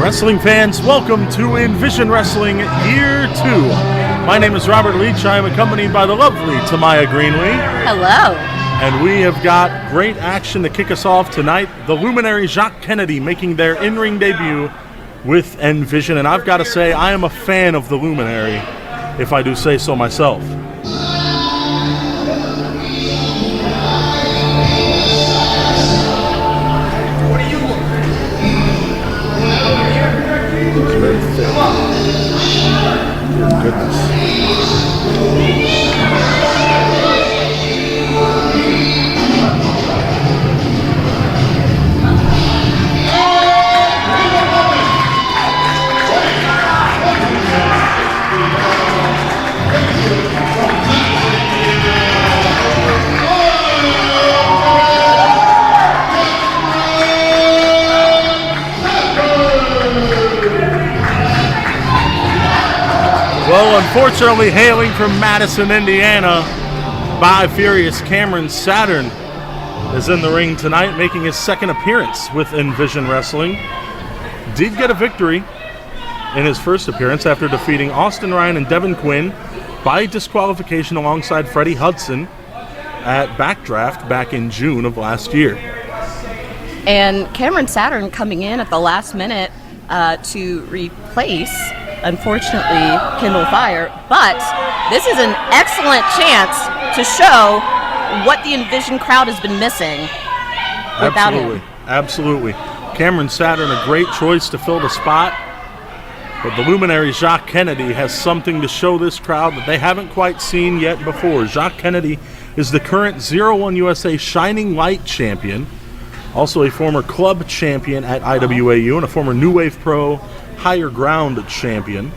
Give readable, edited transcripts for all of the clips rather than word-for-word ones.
Wrestling fans, welcome to Envizion Wrestling Year 2. My name is Robert Leach. I am accompanied by the lovely Tamaya Greenlee. Hello. And we have got great action to kick us off tonight. The Luminary Jaques Kennedy making their in-ring debut with Envizion. And I've got to say, I am a fan of the Luminary, if I do say so myself. Goodness. Well, unfortunately, hailing from Madison, Indiana, bi-furious Cameron Saturn is in the ring tonight, making his second appearance with Envizion Wrestling. Did get a victory in his first appearance after defeating Austin Ryan and Devin Quinn by disqualification alongside Freddie Hudson at Backdraft back in June of last year. And Cameron Saturn coming in at the last minute to replace, unfortunately, Kindle Fire, but this is an excellent chance to show what the Envizion crowd has been missing without him. Absolutely. Cameron Saturn, a great choice to fill the spot, but the Luminary Jaques Kennedy has something to show this crowd that they haven't quite seen yet before. Jaques Kennedy is the current 01 USA Shining Light champion, also a former club champion at IWAU and a former New Wave Pro Higher Ground champion.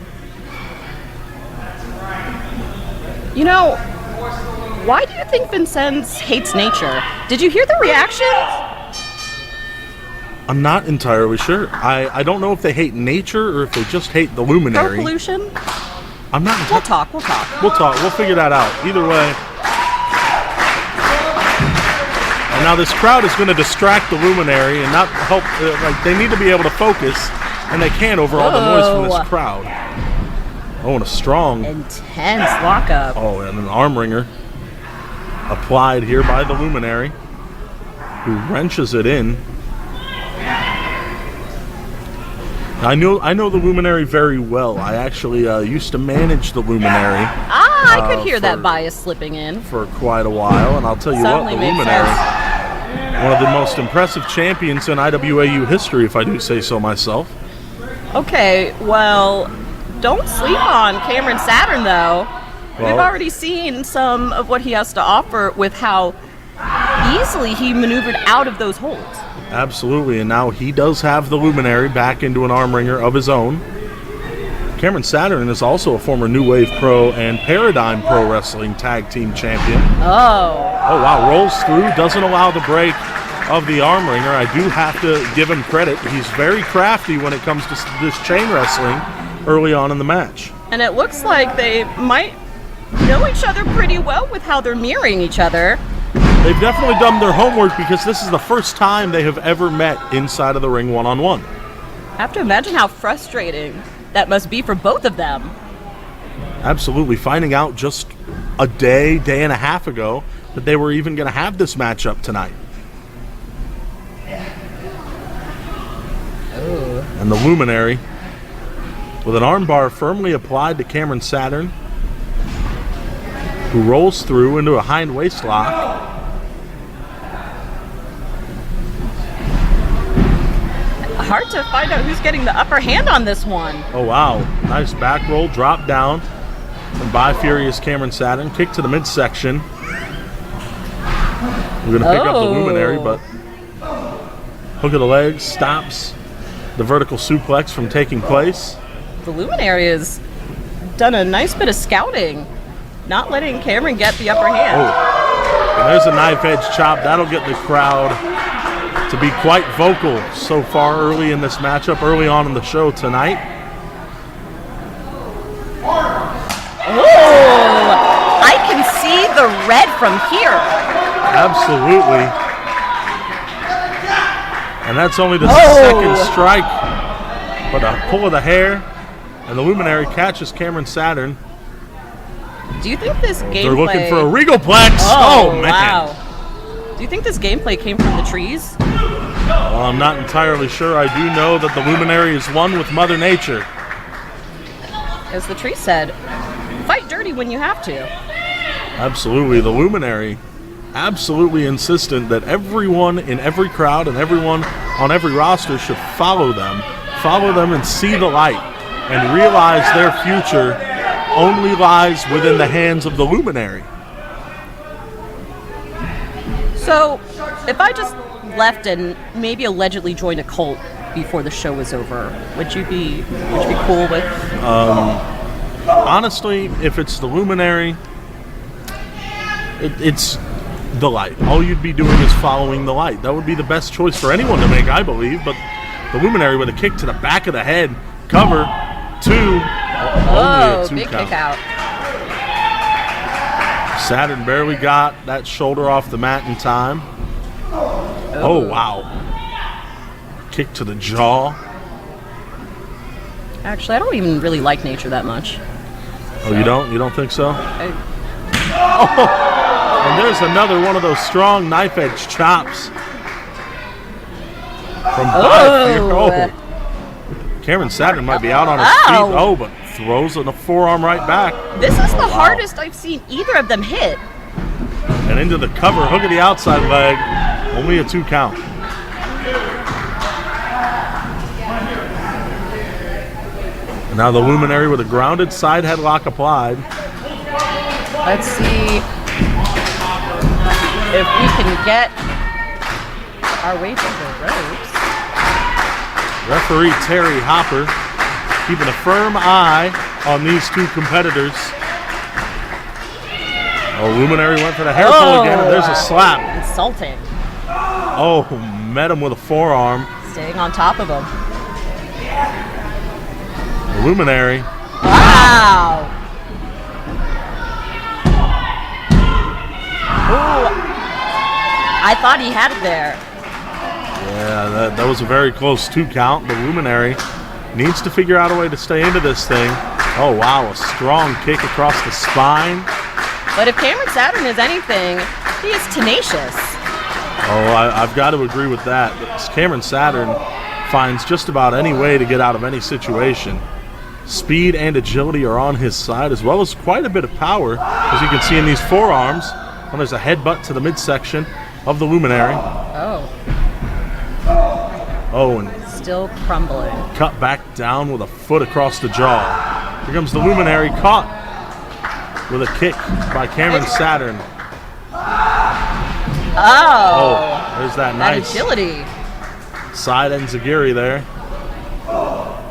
You know, why do you think Vincennes hates nature? Did you hear the reaction? I'm not entirely sure. I don't know if they hate nature or if they just hate the Luminary. Air pollution? I'm not. We'll talk. We'll talk. We'll figure that out. Either way. And now this crowd is going to distract the Luminary and not help. They need to be able to focus. And they can't over all the noise from this crowd. Oh, and a strong, intense lockup. Oh, and an arm wringer applied here by the Luminary, who wrenches it in. I know the Luminary very well. I actually used to manage the Luminary. I could hear that bias slipping in. For quite a while, and I'll tell you what, the Luminary, one of the most impressive champions in IWAU history, if I do say so myself. Okay, well, don't sleep on Cameron Saturn, though. We've already seen some of what he has to offer with how easily he maneuvered out of those holds. Absolutely, and now he does have the Luminary back into an arm wringer of his own. Cameron Saturn is also a former New Wave Pro and Paradigm Pro Wrestling Tag Team Champion. Oh, wow, rolls through, doesn't allow the break of the arm wringer. I do have to give him credit. He's very crafty when it comes to this chain wrestling early on in the match. And it looks like they might know each other pretty well with how they're mirroring each other. They've definitely done their homework because this is the first time they have ever met inside of the ring one-on-one. I have to imagine how frustrating that must be for both of them. Absolutely. Finding out just a day and a half ago that they were even going to have this matchup tonight. And the Luminary, with an armbar firmly applied to Cameron Saturn, who rolls through into a hind waist lock. Hard to find out who's getting the upper hand on this one. Oh, wow. Nice back roll, drop down from bi-furious Cameron Saturn. Kick to the midsection. We're going to pick up the Luminary, but hook of the legs stops the vertical suplex from taking place. The Luminary has done a nice bit of scouting, not letting Cameron get the upper hand. Oh, and there's a knife edge chop. That'll get the crowd to be quite vocal so far early in this matchup, early on in the show tonight. Oh, I can see the red from here. Absolutely. And that's only the second strike but a pull of the hair, and the Luminary catches Cameron Saturn. Do you think this gameplay... They're looking for a Regalplex. Oh, man. Wow. Do you think this gameplay came from the trees? Well, I'm not entirely sure. I do know that the Luminary is one with Mother Nature. As the tree said, fight dirty when you have to. Absolutely. The Luminary absolutely insistent that everyone in every crowd and everyone on every roster should follow them and see the light and realize their future only lies within the hands of the Luminary. So, if I just left and maybe allegedly joined a cult before the show was over, would you be cool with? Honestly, if it's the Luminary, it's the light. All you'd be doing is following the light. That would be the best choice for anyone to make, I believe. But the Luminary with a kick to the back of the head, cover, two, only a 2 big count. kick out. Saturn barely got that shoulder off the mat in time. Oh, wow. Kick to the jaw. Actually, I don't even really like nature that much. Oh, you don't? You don't think so? I, And there's another one of those strong knife edge chops. From Cameron Saturn might be out on his feet. Oh, but throws on the forearm right back. This is the hardest I've seen either of them hit. And into the cover, hook of the outside leg. Only a 2 count. And now the Luminary with a grounded side headlock applied. Let's see if we can get our way to the ropes. Referee Terry Hopper keeping a firm eye on these two competitors. Oh, Luminary went for the hair pull again, and there's a slap. Insulting. Oh, met him with a forearm. Staying on top of him. The Luminary. Wow. Ooh. I thought he had it there. Yeah, that was a very close 2 count. The Luminary needs to figure out a way to stay into this thing. Oh, wow, a strong kick across the spine. But if Cameron Saturn is anything, he is tenacious. Oh, I've got to agree with that. Cameron Saturn finds just about any way to get out of any situation. Speed and agility are on his side, as well as quite a bit of power, as you can see in these forearms. And there's a headbutt to the midsection of the Luminary. Oh, and still crumbling. Cut back down with a foot across the jaw. Here comes the Luminary, caught with a kick by Cameron Saturn. Oh, there's that nice nice agility. Side enziguri there.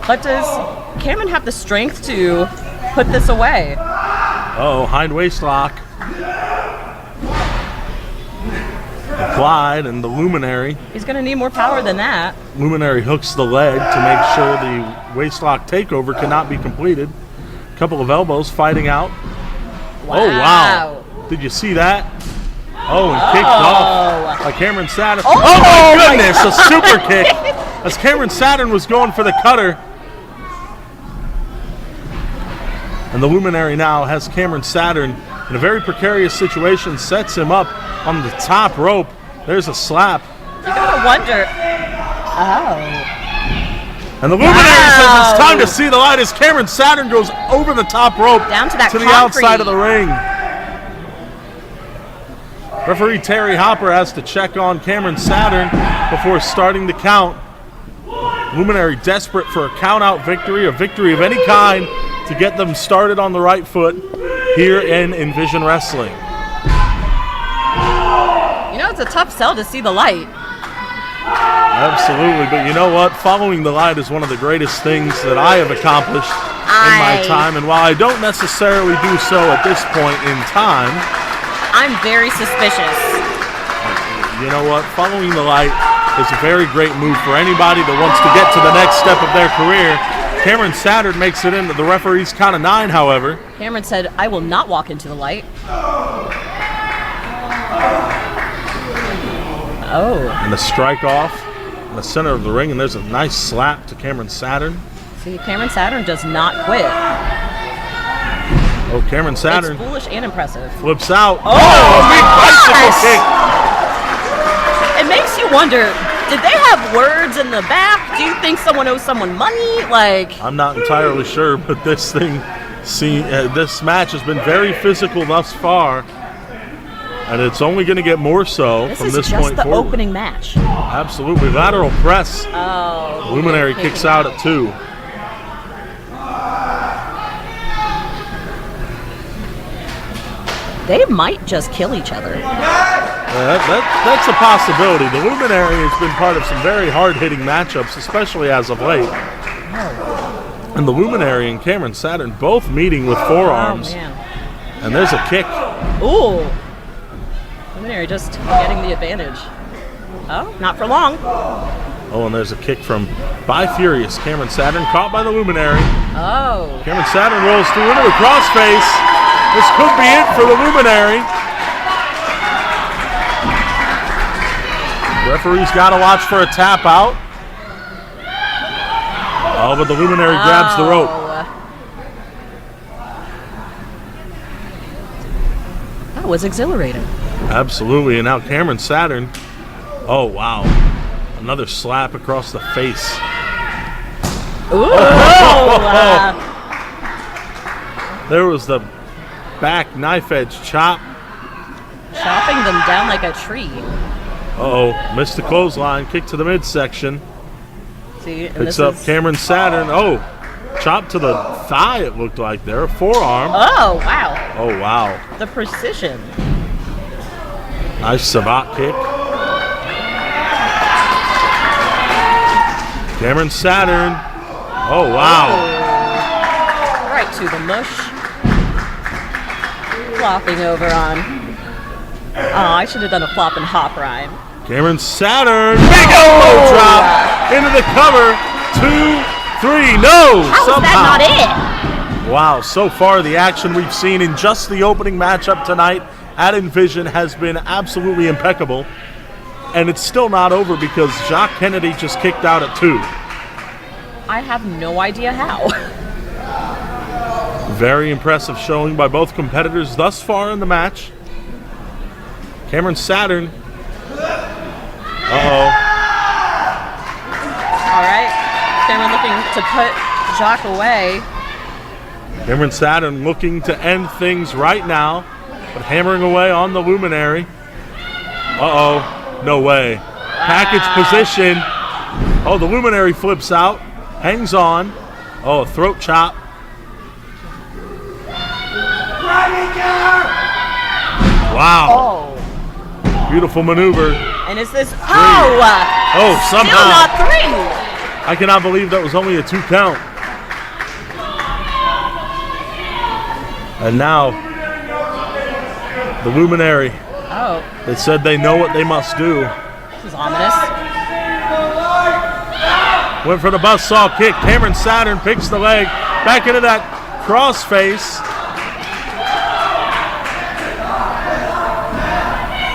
But does Cameron have the strength to put this away? Oh, hind waist lock. Applied, and the Luminary. He's going to need more power than that. Luminary hooks the leg to make sure the waistlock takeover cannot be completed. A couple of elbows fighting out. Wow. Oh, wow. Did you see that? Oh, and kicked off by Cameron Saturn. Oh my goodness, a super kick. As Cameron Saturn was going for the cutter. And the Luminary now has Cameron Saturn in a very precarious situation, sets him up on the top rope. There's a slap. You gotta wonder. Oh. And the Luminary says it's time to see the light as Cameron Saturn goes over the top rope down to that the outside of the ring. Referee Terry Hopper has to check on Cameron Saturn before starting the count. Luminary desperate for a count-out victory, a victory of any kind to get them started on the right foot here in Envizion Wrestling. You know, it's a tough sell to see the light. Absolutely, but you know what? Following the light is one of the greatest things that I have accomplished in my time, and while I don't necessarily do so at this point in time, I'm very suspicious. You know what? Following the light is a very great move for anybody that wants to get to the next step of their career. Cameron Saturn makes it into the referee's count of 9, however. Cameron said, I will not walk into the light. Oh. And a strike off. in the center of the ring, and there's a nice slap to Cameron Saturn. See, Cameron Saturn does not quit. Oh, Cameron Saturn. It's foolish and impressive. Flips out. Oh, a big bicycle kick. It makes you wonder, did they have words in the back? Do you think someone owes someone money? Like, I'm not entirely sure, but this match has been very physical thus far, and it's only going to get more so from this point forward. This is just the opening match. Absolutely. Lateral press. Oh. Luminary kicks out at 2. They might just kill each other. That's a possibility. The Luminary has been part of some very hard-hitting matchups, especially as of late. Oh. And the Luminary and Cameron Saturn both meeting with forearms. Oh, man. And there's a kick. Ooh. Luminary just getting the advantage. Oh, not for long. Oh, and there's a kick from Furious. Cameron Saturn caught by the Luminary. Oh. Cameron Saturn rolls through into the crossface. This could be it for the Luminary. Referee's got to watch for a tap out. Oh, but the Luminary grabs the rope. That was exhilarating. Absolutely, and now Cameron Saturn. Oh, wow. Another slap across the face. Ooh. There was the back knife edge chop. Chopping them down like a tree. Uh-oh, missed the clothesline, kick to the midsection. See, picks up Cameron Saturn. Oh, chop to the thigh, it looked like there. Forearm. Oh, wow. Oh, wow. The precision. Nice savate kick. Cameron Saturn. Oh, wow. Oh. Right to the mush. Flopping over on. Oh, I should have done a flop and hop rhyme. Cameron Saturn. Big elbow drop into the cover. 2, 3. No. How is that not it? Wow. So far, the action we've seen in just the opening matchup tonight at Envizion has been absolutely impeccable. And it's still not over because Jaques Kennedy just kicked out at 2. I have no idea how. Very impressive showing by both competitors thus far in the match. Cameron Saturn. Uh-oh. All right. Cameron looking to put Jaques away. Cameron Saturn looking to end things right now, but hammering away on the Luminary. Uh-oh. No way. Package position. Oh, the Luminary flips out. Hangs on. Oh, a throat chop. Wow. Oh. Beautiful maneuver. And is this... Oh, somehow. Still not 3. I cannot believe that was only a 2 count. And now, the Luminary. Oh. They said they know what they must do. This is ominous. Went for the buzzsaw kick. Cameron Saturn picks the leg. Back into that crossface.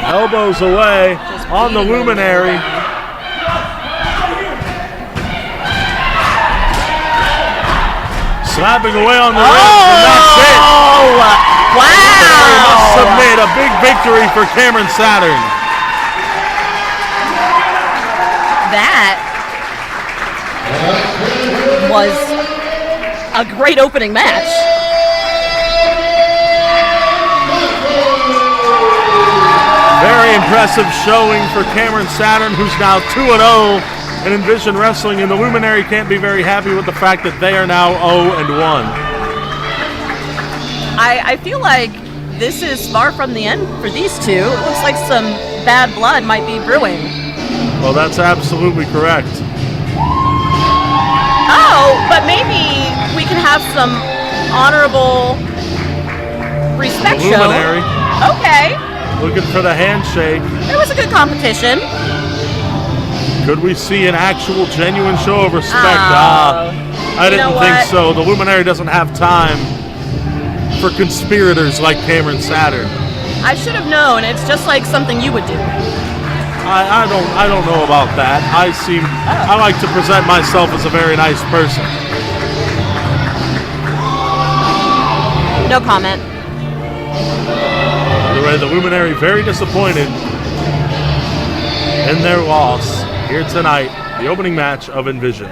Elbows away on the Luminary. Slapping away on the ribs, and that's it. Wow. They must submit. A big victory for Cameron Saturn. That was a great opening match. Very impressive showing for Cameron Saturn, who's now 2-0 in Envizion Wrestling, and the Luminary can't be very happy with the fact that they are now 0-1. I feel like this is far from the end for these two. It looks like some bad blood might be brewing. Well, that's absolutely correct. Oh, but maybe we can have some honorable respect The Luminary. show. Okay. Looking for the handshake. It was a good competition. Could we see an actual, genuine show of respect? Oh, I didn't think so. The Luminary doesn't have time for conspirators like Cameron Saturn. I should have known. It's just like something you would do. I don't know about that. I like to present myself as a very nice person. No comment. The Luminary very disappointed in their loss here tonight, the opening match of Envizion.